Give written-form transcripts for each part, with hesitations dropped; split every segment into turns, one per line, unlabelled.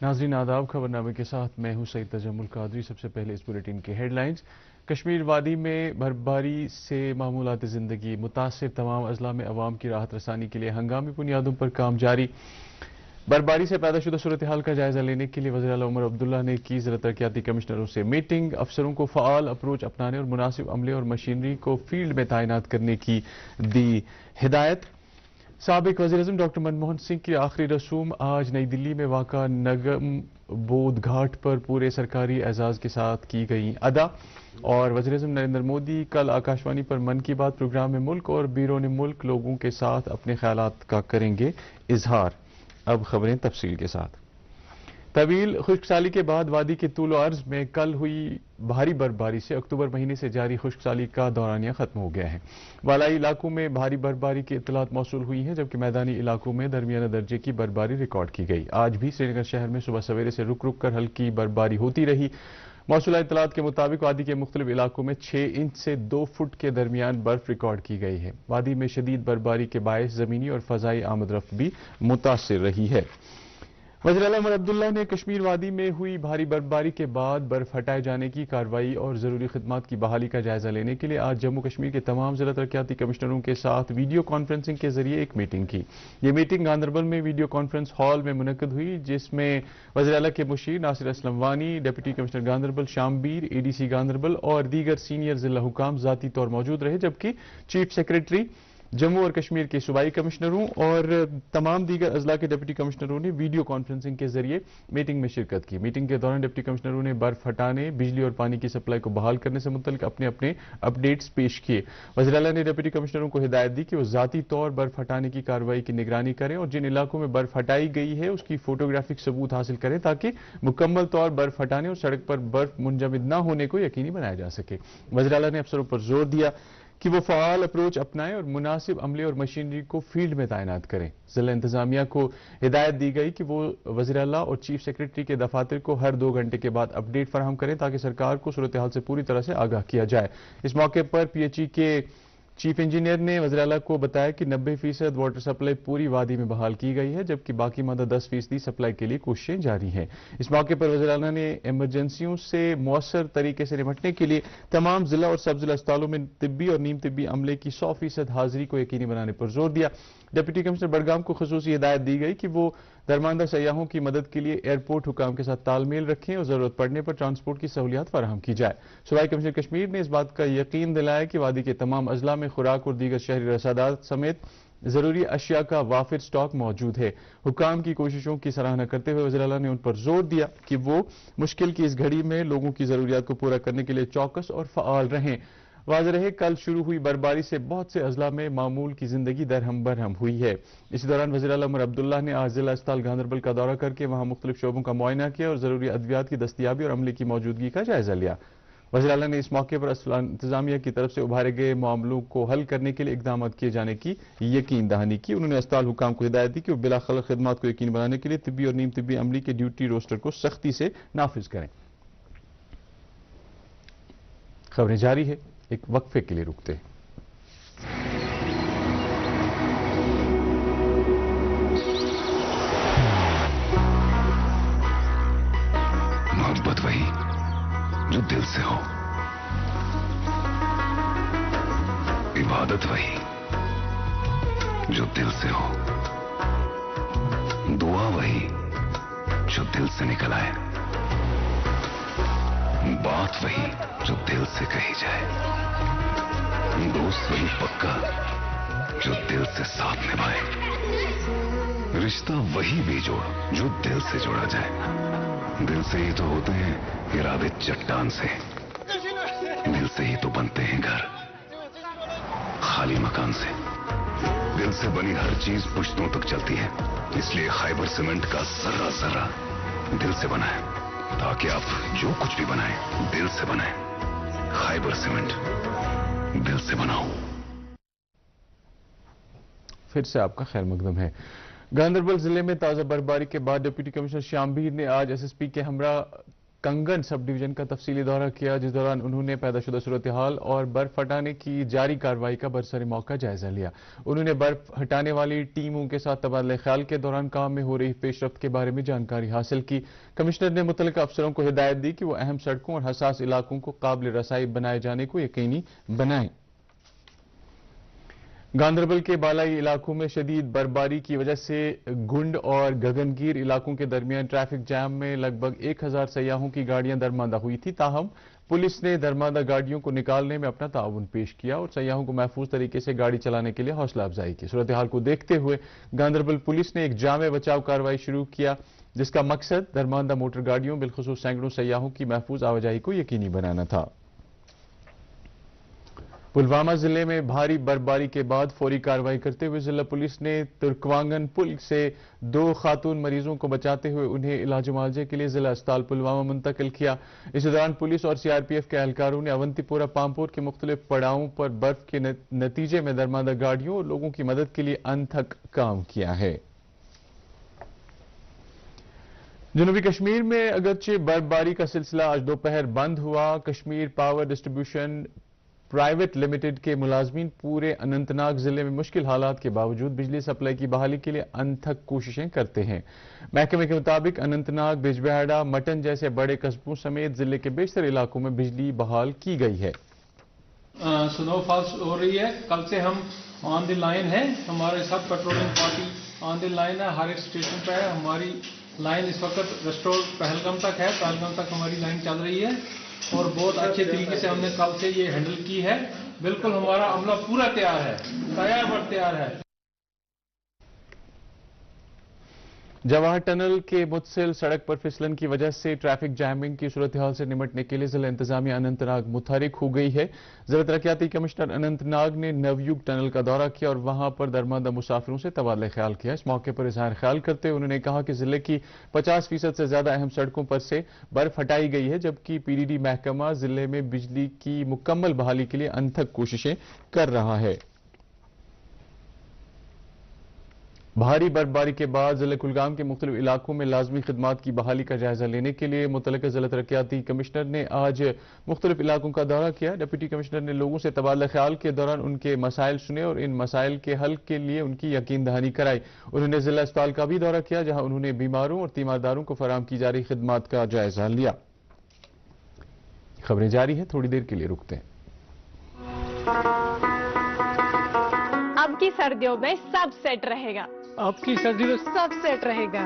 ناظرین آداب، خبرنامے کے ساتھ میں ہوں سعید تجمل قادری۔ سب سے پہلے اس بلیٹن کے ہیڈ لائنز۔ کشمیر وادی میں برفباری سے معمولات زندگی متاثر، تمام اضلاع میں عوام کی راحت رسانی کے لیے ہنگامی بنیادوں پر کام جاری۔ برفباری سے پیدا شدہ صورتحال کا جائزہ لینے کے لیے وزیر اعلیٰ عمر عبداللہ نے کی ضلع ترقیاتی کمشنروں سے میٹنگ، افسروں کو فعال اپروچ اپنانے اور مناسب عملے اور مشینری کو فیلڈ میں تعینات کرنے کی دی ہدایت۔ سابق وزیراعظم ڈاکٹر منموہن سنگھ کی آخری رسوم آج نئی دلی میں واقع نگم بودھ گھاٹ پر پورے سرکاری اعزاز کے ساتھ کی گئیں ادا۔ اور وزیراعظم نریندر مودی کل آکاشوانی پر من کی بات پروگرام میں ملک اور بیرون ملک لوگوں کے ساتھ اپنے خیالات کا کریں گے اظہار۔ اب خبریں تفصیل کے ساتھ۔ طویل خشک سالی کے بعد وادی کے طول و عرض میں کل ہوئی بھاری برفباری سے اکتوبر مہینے سے جاری خشک سالی کا دورانیہ ختم ہو گیا ہے۔ بالائی علاقوں میں بھاری برفباری کی اطلاعات موصول ہوئی ہیں، جبکہ میدانی علاقوں میں درمیانہ درجے کی برفباری ریکارڈ کی گئی۔ آج بھی سری نگر شہر میں صبح سویرے سے رک رک کر ہلکی برفباری ہوتی رہی۔ موصولہ اطلاعات کے مطابق وادی کے مختلف علاقوں میں 6 انچ سے 2 فٹ کے درمیان برف ریکارڈ کی گئی ہے۔ وادی میں شدید برفباری کے باعث زمینی اور فضائی آمد رفت بھی متاثر رہی ہے۔ وزیر اعلیٰ عمر عبداللہ نے کشمیر وادی میں ہوئی بھاری برفباری کے بعد برف ہٹائے جانے کی کارروائی اور ضروری خدمات کی بحالی کا جائزہ لینے کے لیے آج جموں کشمیر کے تمام ضلع ترقیاتی کمشنروں کے ساتھ ویڈیو کانفرنسنگ کے ذریعے ایک میٹنگ کی۔ یہ میٹنگ گاندربل میں ویڈیو کانفرنس ہال میں منعقد ہوئی، جس میں وزیر اعلیٰ کے مشیر ناصر اسلم وانی، ڈپٹی کمشنر گاندربل شامبیر، اے ڈی سی گاندربل اور دیگر سینئر ضلع حکام ذاتی طور موجود رہے، جبکہ چیف سیکریٹری جموں اور کشمیر کے صوبائی کمشنروں اور تمام دیگر اضلاع کے ڈپٹی کمشنروں نے ویڈیو کانفرنسنگ کے ذریعے میٹنگ میں شرکت کی۔ میٹنگ کے دوران ڈپٹی کمشنروں نے برف ہٹانے، بجلی اور پانی کی سپلائی کو بحال کرنے سے متعلق اپنے اپنے اپ ڈیٹس پیش کیے۔ وزیر اعلیٰ نے ڈپٹی کمشنروں کو ہدایت دی کہ وہ ذاتی طور برف ہٹانے کی کارروائی کی نگرانی کریں اور جن علاقوں میں برف ہٹائی گئی ہے اس کی فوٹوگرافک ثبوت حاصل کریں تاکہ مکمل طور برف ہٹانے اور سڑک پر برف منجمد نہ ہونے کو یقینی بنایا جا سکے۔ وزیر اعلیٰ نے افسروں پر زور دیا کہ وہ فعال اپروچ اپنائیں اور مناسب عملے اور مشینری کو فیلڈ میں تعینات کریں۔ ضلع انتظامیہ کو ہدایت دی گئی کہ وہ وزیر اعلیٰ اور چیف سیکریٹری کے دفاتر کو ہر 2 گھنٹے کے بعد اپ ڈیٹ فراہم کریں تاکہ سرکار کو صورتحال سے پوری طرح سے آگاہ کیا جائے۔ اس موقع پر پی ایچ ای کے چیف انجینئر نے وزیر اعلیٰ کو بتایا کہ 90% واٹر سپلائی پوری وادی میں بحال کی گئی ہے، جبکہ باقی ماندہ 10% سپلائی کے لیے کوششیں جاری ہیں۔ اس موقع پر وزیر اعلیٰ نے ایمرجنسیوں سے مؤثر طریقے سے نمٹنے کے لیے تمام ضلع اور سب ضلع اسپتالوں میں طبی اور نیم طبی عملے کی 100% حاضری کو یقینی بنانے پر زور دیا۔ ڈپٹی کمشنر بڑگام کو خصوصی ہدایت دی گئی کہ وہ درماندہ سیاحوں کی مدد کے لیے ایئرپورٹ حکام کے ساتھ تال میل رکھیں اور ضرورت پڑنے پر ٹرانسپورٹ کی سہولیات فراہم کی جائے۔ صوبائی کمشنر کشمیر نے اس بات کا یقین دلایا کہ وادی کے تمام اضلاع میں خوراک اور دیگر شہری رسادات سمیت ضروری اشیاء کا وافر سٹاک موجود ہے۔ حکام کی کوششوں کی سراہنا کرتے ہوئے وزیر اعلیٰ نے ان پر زور دیا کہ وہ مشکل کی اس گھڑی میں لوگوں کی ضروریات کو پورا کرنے کے لیے چوکس اور فعال رہیں۔ واضح رہے کل شروع ہوئی برفباری سے بہت سے اضلاع میں معمول کی زندگی درہم برہم ہوئی ہے۔ اسی دوران وزیر اعلیٰ عمر عبداللہ نے آج ضلع اسپتال گاندربل کا دورہ کر کے وہاں مختلف شعبوں کا معائنہ کیا اور ضروری ادویات کی دستیابی اور عملے کی موجودگی کا جائزہ لیا۔ وزیر اعلیٰ نے اس موقع پر انتظامیہ کی طرف سے ابھارے گئے معاملوں کو حل کرنے کے لیے اقدامات کیے جانے کی یقین دہانی کی۔ انہوں نے اسپتال حکام کو ہدایت دی کہ وہ بلا خلل خدمات کو یقینی بنانے کے لیے طبی اور نیم طبی عملے کے ڈیوٹی روسٹر کو سختی سے نافذ کریں۔ خبریں جاری ہے، ایک وقفے کے لیے رکتے ہیں۔
محبت وہی جو دل سے ہو، عبادت وہی جو دل سے ہو، دعا وہی جو دل سے نکل آئے، بات وہی جو دل سے کہی جائے، دوست وہی پکا جو دل سے ساتھ نبھائے، رشتہ وہی بیجوڑ جو دل سے جوڑا جائے۔ دل سے ہی تو ہوتے ہیں ارادے چٹان سے، دل سے ہی تو بنتے ہیں گھر خالی مکان سے۔ دل سے بنی ہر چیز پشتوں تک چلتی ہے، اس لیے خیبر سیمنٹ کا ذرہ ذرہ دل سے بنا ہے، تاکہ آپ جو کچھ بھی بنائیں دل سے بنائیں۔ خیبر سیمنٹ، دل سے بناؤ۔
پھر سے آپ کا خیر مقدم ہے۔ گاندربل ضلع میں تازہ برفباری کے بعد ڈپٹی کمشنر شامبیر نے آج ایس ایس پی کے ہمراہ کنگن سب ڈویژن کا تفصیلی دورہ کیا، جس دوران انہوں نے پیدا شدہ صورتحال اور برف ہٹانے کی جاری کارروائی کا برسر موقع جائزہ لیا۔ انہوں نے برف ہٹانے والی ٹیموں کے ساتھ تبادلہ خیال کے دوران کام میں ہو رہی پیش رفت کے بارے میں جانکاری حاصل کی۔ کمشنر نے متعلقہ افسروں کو ہدایت دی کہ وہ اہم سڑکوں اور حساس علاقوں کو قابل رسائی بنائے جانے کو یقینی بنائیں۔ گاندربل کے بالائی علاقوں میں شدید برفباری کی وجہ سے گنڈ اور گگنگیر علاقوں کے درمیان ٹریفک جام میں لگ بھگ 1000 سیاحوں کی گاڑیاں درماندہ ہوئی تھی، تاہم پولیس نے درماندہ گاڑیوں کو نکالنے میں اپنا تعاون پیش کیا اور سیاحوں کو محفوظ طریقے سے گاڑی چلانے کے لیے حوصلہ افزائی کی۔ صورتحال کو دیکھتے ہوئے گاندربل پولیس نے ایک جامع بچاؤ کارروائی شروع کیا، جس کا مقصد درماندہ موٹر گاڑیوں بالخصوص سینکڑوں سیاحوں کی محفوظ آواجائی کو یقینی بنانا تھا۔ پلوامہ ضلع میں بھاری برفباری کے بعد فوری کارروائی کرتے ہوئے ضلع پولیس نے ترکوانگن پل سے 2 خاتون مریضوں کو بچاتے ہوئے انہیں علاج معالجے کے لیے ضلع اسپتال پلوامہ منتقل کیا۔ اس دوران پولیس اور CRPF کے اہلکاروں نے اونتی پورہ پامپور کے مختلف پڑاؤں پر برف کے نتیجے میں درماندہ گاڑیوں اور لوگوں کی مدد کے لیے انتھک کام کیا ہے۔ جنوبی کشمیر میں اگرچہ برفباری کا سلسلہ آج دوپہر بند ہوا، Kashmir power distribution private limited کے ملازمین پورے اننت ناگ ضلع میں مشکل حالات کے باوجود بجلی سپلائی کی بحالی کے لیے انتھک کوششیں کرتے ہیں۔ محکمے کے مطابق اننت ناگ، بجبہڑا، مٹن جیسے بڑے قصبوں سمیت ضلع کے بیشتر علاقوں میں بجلی بحال کی گئی ہے۔
سنو فالس ہو رہی ہے، کل سے ہم آن دی لائن ہیں، ہمارے ساتھ patrolling party on the line ہے، ہر ایک اسٹیشن پہ ہے۔ ہماری لائن اس وقت ریسٹور پہلگام تک ہے، پہلگام تک ہماری لائن چل رہی ہے اور بہت اچھے طریقے سے ہم نے کل سے یہ ہینڈل کی ہے۔ بالکل ہمارا عملہ پورا تیار ہے، تیار بر تیار ہے۔
جواہر ٹنل کے متصل سڑک پر پھسلن کی وجہ سے ٹریفک جیمنگ کی صورتحال سے نمٹنے کے لیے ضلع انتظامیہ اننت ناگ متحرک ہو گئی ہے۔ ضلع ترقیاتی کمشنر اننت ناگ نے نویوگ ٹنل کا دورہ کیا اور وہاں پر درماندہ مسافروں سے تبادلہ خیال کیا۔ اس موقع پر اظہار خیال کرتے ہوئے انہوں نے کہا کہ ضلع کی 50% سے زیادہ اہم سڑکوں پر سے برف ہٹائی گئی ہے، جبکہ PDD محکمہ ضلع میں بجلی کی مکمل بحالی کے لیے انتھک کوششیں کر رہا ہے۔ بھاری برفباری کے بعد ضلع کلگام کے مختلف علاقوں میں لازمی خدمات کی بحالی کا جائزہ لینے کے لیے متعلقہ ضلع ترقیاتی کمشنر نے آج مختلف علاقوں کا دورہ کیا۔ ڈپٹی کمشنر نے لوگوں سے تبادلہ خیال کے دوران ان کے مسائل سنے اور ان مسائل کے حل کے لیے ان کی یقین دہانی کرائی۔ انہوں نے ضلع اسپتال کا بھی دورہ کیا، جہاں انہوں نے بیماروں اور تیمارداروں کو فراہم کی جا رہی خدمات کا جائزہ لیا۔ خبریں جاری ہیں، تھوڑی دیر کے لیے رکتے ہیں۔
اب کی سردیوں میں سب سیٹ رہے گا،
اب کی سردی میں
سب سیٹ رہے گا،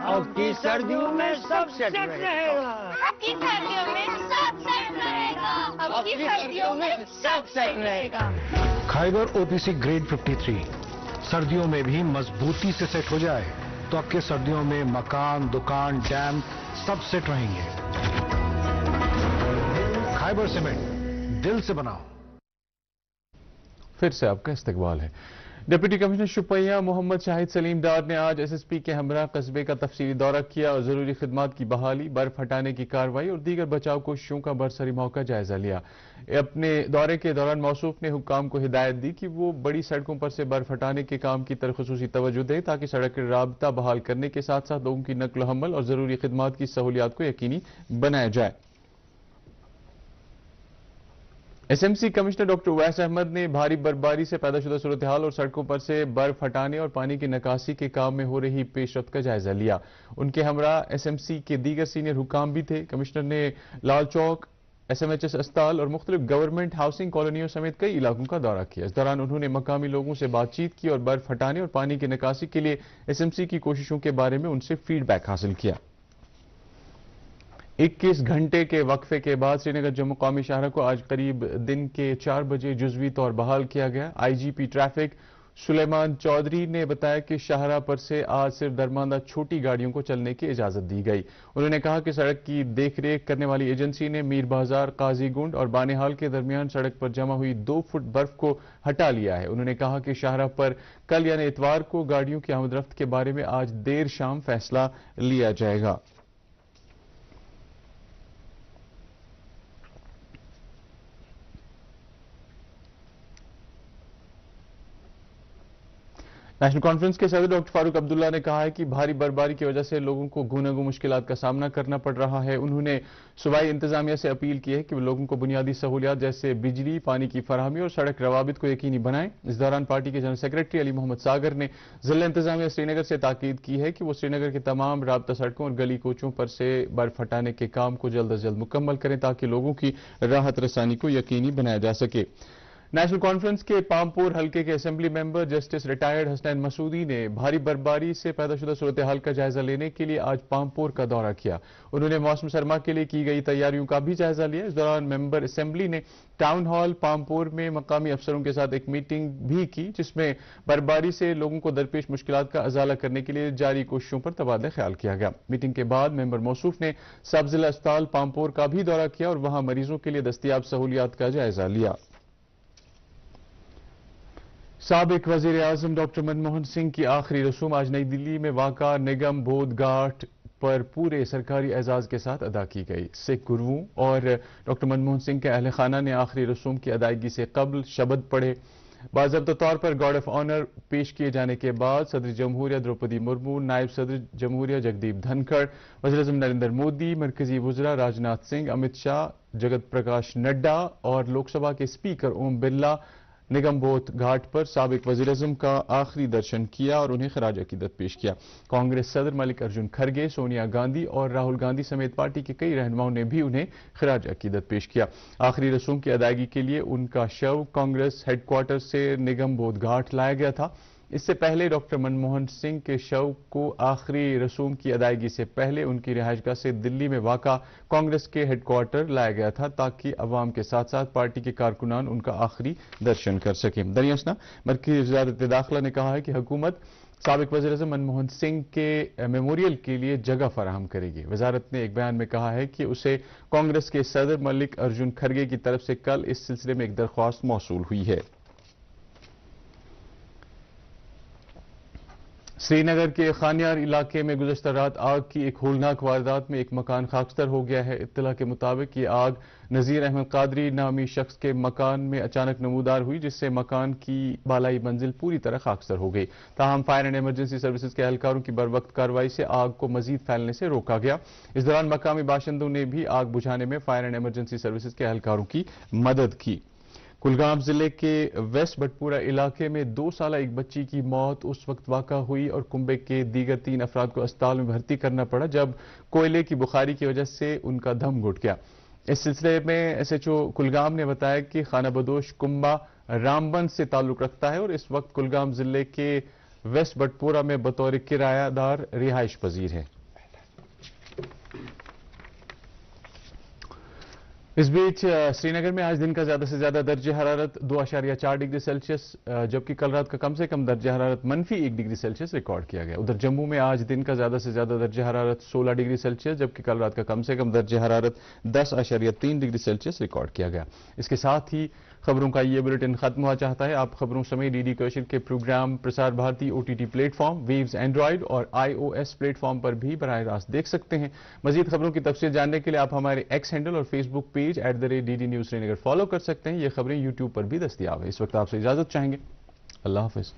اب کی سردیوں میں سب سیٹ رہے گا،
اب کی سردیوں میں سب سیٹ رہے گا، اب کی سردیوں میں سب سیٹ رہے گا۔
خیبر OPC گریڈ 53 سردیوں میں بھی مضبوطی سے سیٹ ہو جائے تو اب کے سردیوں میں مکان، دکان، ڈیم سب سیٹ رہیں گے۔ خیبر سیمنٹ، دل سے بناؤ۔
پھر سے آپ کا استقبال ہے۔ ڈپٹی کمشنر شوپیاں محمد شاہد سلیم ڈار نے آج SSP کے ہمراہ قصبے کا تفصیلی دورہ کیا اور ضروری خدمات کی بحالی، برف ہٹانے کی کارروائی اور دیگر بچاؤ کوششوں کا برسری موقع جائزہ لیا۔ اپنے دورے کے دوران موصوف نے حکام کو ہدایت دی کہ وہ بڑی سڑکوں پر سے برف ہٹانے کے کام کی طرف خصوصی توجہ دیں تاکہ سڑک رابطہ بحال کرنے کے ساتھ ساتھ لوگوں کی نقل و حمل اور ضروری خدمات کی سہولیات کو یقینی بنایا جائے۔ SMC commissioner doctor Owais Ahmed نے بھاری برفباری سے پیدا شدہ صورتحال اور سڑکوں پر سے برف ہٹانے اور پانی کی نکاسی کے کام میں ہو رہی پیش رفت کا جائزہ لیا۔ ان کے ہمراہ SMC کے دیگر سینئر حکام بھی تھے۔ کمشنر نے لال چوک، SMHS اسپتال اور مختلف گورنمنٹ ہاؤسنگ کالونیوں سمیت کئی علاقوں کا دورہ کیا۔ اس دوران انہوں نے مقامی لوگوں سے بات چیت کی اور برف ہٹانے اور پانی کی نکاسی کے لیے SMC کی کوششوں کے بارے میں ان سے فیڈ بیک حاصل کیا۔ 21 گھنٹے کے وقفے کے بعد سری نگر جموں قومی شاہراہ کو آج قریب دن کے 4 بجے جزوی طور بحال کیا گیا۔ IGP ٹریفک سلیمان چودھری نے بتایا کہ شاہراہ پر سے آج صرف درماندہ چھوٹی گاڑیوں کو چلنے کی اجازت دی گئی۔ انہوں نے کہا کہ سڑک کی دیکھ ریکھ کرنے والی ایجنسی نے میر بازار، قاضی گنڈ اور بانہال کے درمیان سڑک پر جمع ہوئی 2 فٹ برف کو ہٹا لیا ہے۔ انہوں نے کہا کہ شاہراہ پر کل یعنی اتوار کو گاڑیوں کی آمد رفت کے بارے میں آج دیر شام فیصلہ لیا جائے گا۔ نیشنل کانفرنس کے صدر ڈاکٹر فاروق عبداللہ نے کہا ہے کہ بھاری برفباری کی وجہ سے لوگوں کو گوناگوں مشکلات کا سامنا کرنا پڑ رہا ہے. انہوں نے صوبائی انتظامیہ سے اپیل کی ہے کہ وہ لوگوں کو بنیادی سہولیات جیسے بجلی، پانی کی فراہمی اور سڑک روابط کو یقینی بنائیں. اس دوران پارٹی کے جنرل سیکرٹری علی محمد ساگر نے ضلع انتظامیہ سری نگر سے تاکید کی ہے کہ وہ سری نگر کے تمام رابطہ سڑکوں اور گلی کوچوں پر سے برف ہٹانے کے کام کو جلد از جلد مکمل کریں تاکہ لوگوں کی راحت رسانی کو یقینی بنایا جا سکے. نیشنل کانفرنس کے پامپور حلقے کے اسمبلی ممبر جسٹس ریٹائرڈ حسنین مسعودی نے بھاری برفباری سے پیدا شدہ صورتحال کا جائزہ لینے کے لیے آج پامپور کا دورہ کیا. انہوں نے موسم سرما کے لیے کی گئی تیاریوں کا بھی جائزہ لیا. اس دوران ممبر اسمبلی نے ٹاؤن ہال پامپور میں مقامی افسروں کے ساتھ ایک میٹنگ بھی کی جس میں برفباری سے لوگوں کو درپیش مشکلات کا ازالہ کرنے کے لیے جاری کوششوں پر تبادلہ خیال کیا گیا. میٹنگ کے بعد ممبر موصوف نے سب ضلع اسپتال پامپور کا بھی دورہ کیا اور وہاں مریضوں کے لیے دستیاب سہولیات کا جائزہ لیا. سابق وزیر اعظم ڈاکٹر منموہن سنگھ کی آخری رسوم آج نئی دلی میں واقع نگم بودھ گھاٹ پر پورے سرکاری اعزاز کے ساتھ ادا کی گئی. سکھ گروؤں اور ڈاکٹر منموہن سنگھ کے اہل خانہ نے آخری رسوم کی ادائیگی سے قبل شبد پڑھے. باضابطہ طور پر گارڈ آف آنر پیش کیے جانے کے بعد صدر جمہوریہ دروپدی مرمو، نائب صدر جمہوریہ جگدیپ دھنکھڑ، وزیر اعظم نریندر مودی، مرکزی وزراء راجناتھ سنگھ، امت شاہ، جگت پرکاش نڈا اور لوک سبھا کے اسپیکر اوم برلا نگم بودھ گھاٹ پر سابق وزیر اعظم کا آخری درشن کیا اور انہیں خراج عقیدت پیش کیا. کانگریس صدر ملک ارجن کھرگے، سونیا گاندھی اور راہل گاندھی سمیت پارٹی کے کئی رہنماؤں نے بھی انہیں خراج عقیدت پیش کیا. آخری رسوم کی ادائیگی کے لیے ان کا شو کانگریس ہیڈ کوارٹر سے نگم بودھ گھاٹ لایا گیا تھا. اس سے پہلے ڈاکٹر منموہن سنگھ کے شو کو آخری رسوم کی ادائیگی سے پہلے ان کی رہائش گاہ سے دلی میں واقع کانگریس کے ہیڈ کوارٹر لایا گیا تھا تاکہ عوام کے ساتھ ساتھ پارٹی کے کارکنان ان کا آخری درشن کر سکیں. درمیان مرکزی وزارت داخلہ نے کہا ہے کہ حکومت سابق وزیر اعظم منموہن سنگھ کے میموریل کے لیے جگہ فراہم کرے گی. وزارت نے ایک بیان میں کہا ہے کہ اسے کانگریس کے صدر ملک ارجن کھرگے کی طرف سے کل اس سلسلے میں ایک درخواست موصول ہوئی ہے. سری نگر کے خانیار علاقے میں گزشتہ رات آگ کی ایک ہولناک واردات میں ایک مکان خاکستر ہو گیا ہے. اطلاع کے مطابق یہ آگ نذیر احمد قادری نامی شخص کے مکان میں اچانک نمودار ہوئی جس سے مکان کی بالائی منزل پوری طرح خاکستر ہو گئی. تاہم فائر اینڈ ایمرجنسی سروسز کے اہلکاروں کی بروقت کارروائی سے آگ کو مزید پھیلنے سے روکا گیا. اس دوران مقامی باشندوں نے بھی آگ بجھانے میں فائر اینڈ ایمرجنسی سروسز کے اہلکاروں کی مدد کی. کلگام ضلع کے ویسٹ بٹپورہ علاقے میں 2 سالہ ایک بچی کی موت اس وقت واقع ہوئی اور کنبے کے دیگر 3 افراد کو اسپتال میں بھرتی کرنا پڑا جب کوئلے کی بخاری کی وجہ سے ان کا دم گھٹ گیا. اس سلسلے میں ایس ایچ او کلگام نے بتایا کہ خانہ بدوش کنبہ رامبن سے تعلق رکھتا ہے اور اس وقت کلگام ضلع کے ویسٹ بٹپورہ میں بطور کرایہ دار رہائش پذیر ہے. اس بیچ سری نگر میں آج دن کا زیادہ سے زیادہ درجہ حرارت 2.4 ڈگری سیلسیس جبکہ کل رات کا کم سے کم درجہ حرارت -1 ڈگری سیلسیس ریکارڈ کیا گیا. ادھر جموں میں آج دن کا زیادہ سے زیادہ درجہ حرارت 16 ڈگری سیلسیس جبکہ کل رات کا کم سے کم درجہ حرارت 10.3 ڈگری سیلسیس ریکارڈ کیا گیا. اس کے ساتھ ہی خبروں کا یہ بلیٹن ختم ہوا چاہتا ہے. آپ خبروں سمیت ڈی ڈی کوشر کے programme Prasar Bharati OTT platform, Waves Android اور iOS پلیٹ فارم پر بھی براہ راست دیکھ سکتے ہیں. مزید خبروں کی تفصیل جاننے کے لیے آپ ہمارے ایکس ہینڈل اور فیس بک پیج @DD News سری نگر فالو کر سکتے ہیں. یہ خبریں YouTube پر بھی دستیاب ہیں. اس وقت آپ سے اجازت چاہیں گے. اللہ حافظ.